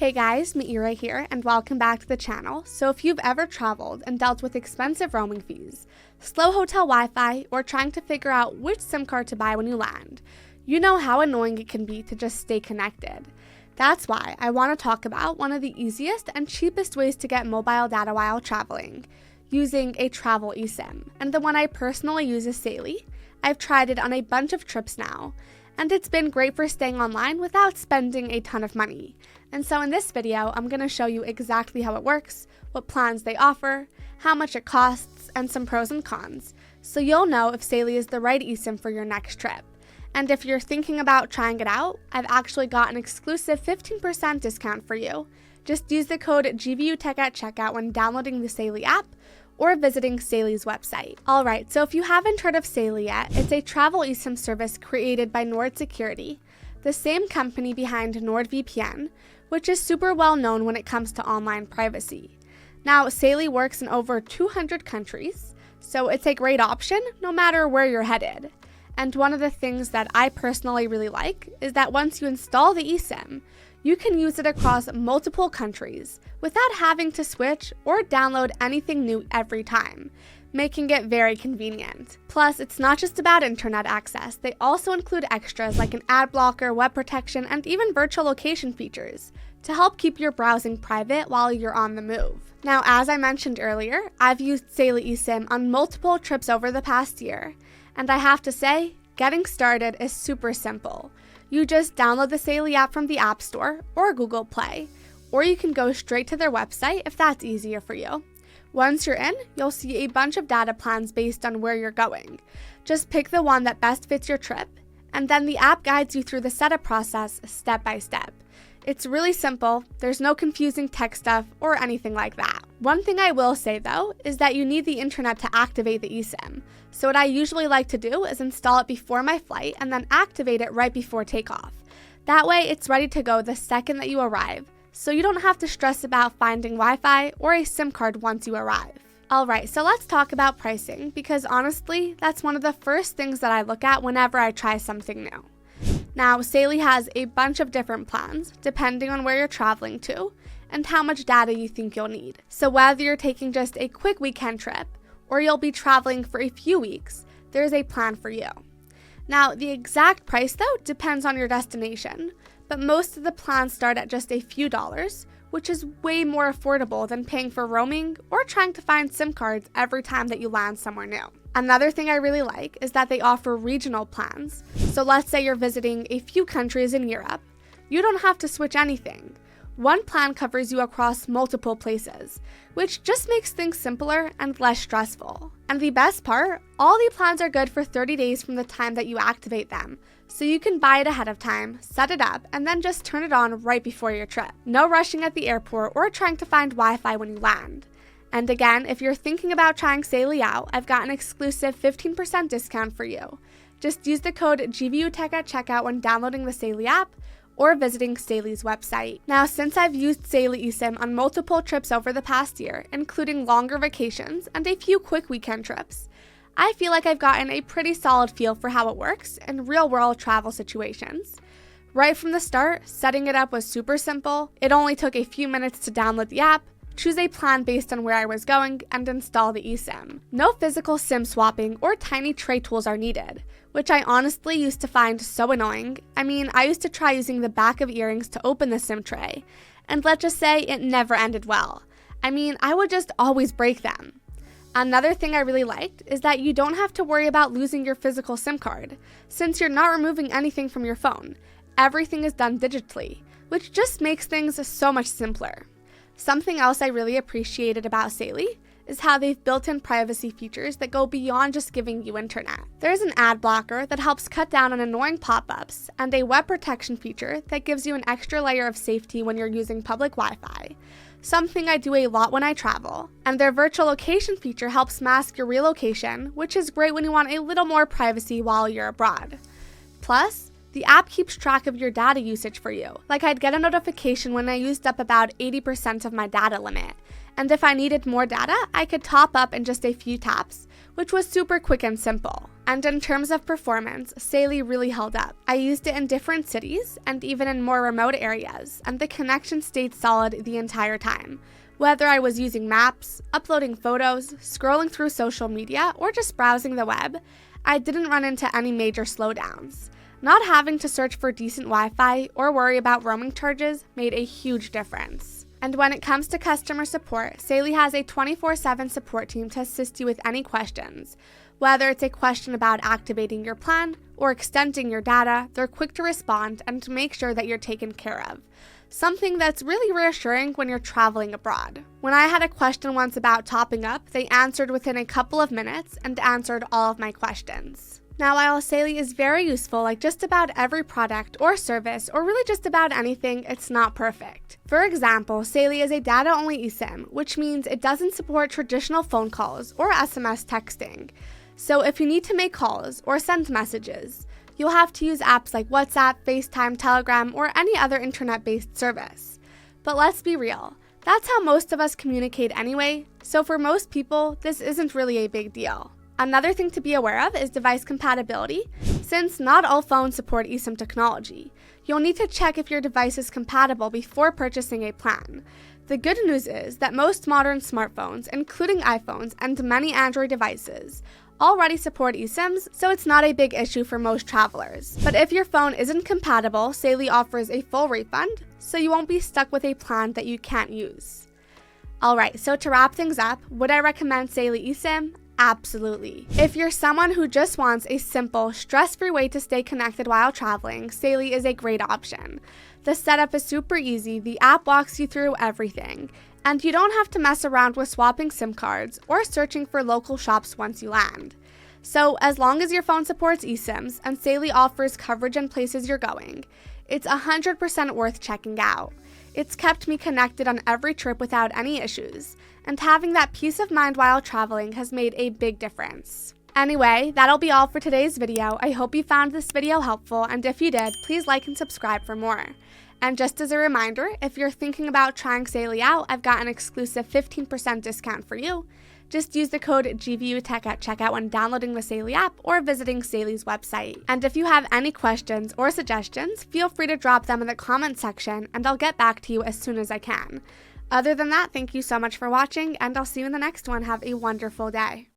Hey guys, Maira here, and welcome back to the channel. So if you've ever traveled and dealt with expensive roaming fees, slow hotel Wi-Fi, or trying to figure out which SIM card to buy when you land, you know how annoying it can be to just stay connected. That's why I want to talk about one of the easiest and cheapest ways to get mobile data while traveling, using a travel eSIM. And the one I personally use is Saily. I've tried it on a bunch of trips now, and it's been great for staying online without spending a ton of money. And so in this video, I'm going to show you exactly how it works, what plans they offer, how much it costs, and some pros and cons, so you'll know if Saily is the right eSIM for your next trip. And if you're thinking about trying it out, I've actually got an exclusive 15% discount for you. Just use the code GVUTech at checkout when downloading the Saily app or visiting Saily's website. Alright, so if you haven't heard of Saily yet, it's a travel eSIM service created by Nord Security, the same company behind NordVPN, which is super well known when it comes to online privacy. Now, Saily works in over 200 countries, so it's a great option no matter where you're headed. And one of the things that I personally really like is that once you install the eSIM, you can use it across multiple countries without having to switch or download anything new every time, making it very convenient. Plus, it's not just about internet access. They also include extras like an ad blocker, web protection, and even virtual location features to help keep your browsing private while you're on the move. Now, as I mentioned earlier, I've used Saily eSIM on multiple trips over the past year, and I have to say, getting started is super simple. You just download the Saily app from the App Store or Google Play, or you can go straight to their website if that's easier for you. Once you're in, you'll see a bunch of data plans based on where you're going. Just pick the one that best fits your trip, and then the app guides you through the setup process step by step. It's really simple, there's no confusing tech stuff or anything like that. One thing I will say though is that you need the internet to activate the eSIM. So what I usually like to do is install it before my flight and then activate it right before takeoff. That way it's ready to go the second that you arrive, so you don't have to stress about finding Wi-Fi or a SIM card once you arrive. Alright, so let's talk about pricing, because honestly, that's one of the first things that I look at whenever I try something new. Now, Saily has a bunch of different plans, depending on where you're traveling to, and how much data you think you'll need. So whether you're taking just a quick weekend trip, or you'll be traveling for a few weeks, there's a plan for you. Now, the exact price though depends on your destination, but most of the plans start at just a few dollars, which is way more affordable than paying for roaming or trying to find SIM cards every time that you land somewhere new. Another thing I really like is that they offer regional plans. So let's say you're visiting a few countries in Europe. You don't have to switch anything. One plan covers you across multiple places, which just makes things simpler and less stressful. And the best part, all the plans are good for 30 days from the time that you activate them, so you can buy it ahead of time, set it up, and then just turn it on right before your trip. No rushing at the airport or trying to find Wi-Fi when you land. And again, if you're thinking about trying Saily out, I've got an exclusive 15% discount for you. Just use the code GVUTech at checkout when downloading the Saily app or visiting Saily's website. Now, since I've used Saily eSIM on multiple trips over the past year, including longer vacations and a few quick weekend trips, I feel like I've gotten a pretty solid feel for how it works in real-world travel situations. Right from the start, setting it up was super simple. It only took a few minutes to download the app, choose a plan based on where I was going, and install the eSIM. No physical SIM swapping or tiny tray tools are needed, which I honestly used to find so annoying. I mean, I used to try using the back of earrings to open the SIM tray, and let's just say it never ended well. I mean, I would just always break them. Another thing I really liked is that you don't have to worry about losing your physical SIM card, since you're not removing anything from your phone. Everything is done digitally, which just makes things so much simpler. Something else I really appreciated about Saily is how they've built in privacy features that go beyond just giving you internet. There's an ad blocker that helps cut down on annoying pop-ups, and a web protection feature that gives you an extra layer of safety when you're using public Wi-Fi, something I do a lot when I travel. And their virtual location feature helps mask your real location, which is great when you want a little more privacy while you're abroad. Plus, the app keeps track of your data usage for you. Like, I'd get a notification when I used up about 80% of my data limit. And if I needed more data, I could top up in just a few taps, which was super quick and simple. And in terms of performance, Saily really held up. I used it in different cities and even in more remote areas, and the connection stayed solid the entire time. Whether I was using maps, uploading photos, scrolling through social media, or just browsing the web, I didn't run into any major slowdowns. Not having to search for decent Wi-Fi or worry about roaming charges made a huge difference. And when it comes to customer support, Saily has a 24/7 support team to assist you with any questions. Whether it's a question about activating your plan or extending your data, they're quick to respond and to make sure that you're taken care of. Something that's really reassuring when you're traveling abroad. When I had a question once about topping up, they answered within a couple of minutes and answered all of my questions. Now, while Saily is very useful like just about every product or service, or really just about anything, it's not perfect. For example, Saily is a data-only eSIM, which means it doesn't support traditional phone calls or SMS texting. So if you need to make calls or send messages, you'll have to use apps like WhatsApp, FaceTime, Telegram, or any other internet-based service. But let's be real, that's how most of us communicate anyway, so for most people, this isn't really a big deal. Another thing to be aware of is device compatibility. Since not all phones support eSIM technology, you'll need to check if your device is compatible before purchasing a plan. The good news is that most modern smartphones, including iPhones and many Android devices, already support eSIMs, so it's not a big issue for most travelers. But if your phone isn't compatible, Saily offers a full refund, so you won't be stuck with a plan that you can't use. Alright, so to wrap things up, would I recommend Saily eSIM? Absolutely. If you're someone who just wants a simple, stress-free way to stay connected while traveling, Saily is a great option. The setup is super easy, the app walks you through everything, and you don't have to mess around with swapping SIM cards or searching for local shops once you land. So as long as your phone supports eSIMs and Saily offers coverage in places you're going, it's 100% worth checking out. It's kept me connected on every trip without any issues, and having that peace of mind while traveling has made a big difference. Anyway, that'll be all for today's video. I hope you found this video helpful, and if you did, please like and subscribe for more. And just as a reminder, if you're thinking about trying Saily out, I've got an exclusive 15% discount for you. Just use the code GVUTech at checkout when downloading the Saily app or visiting Saily's website. And if you have any questions or suggestions, feel free to drop them in the comments section and I'll get back to you as soon as I can. Other than that, thank you so much for watching, and I'll see you in the next one. Have a wonderful day.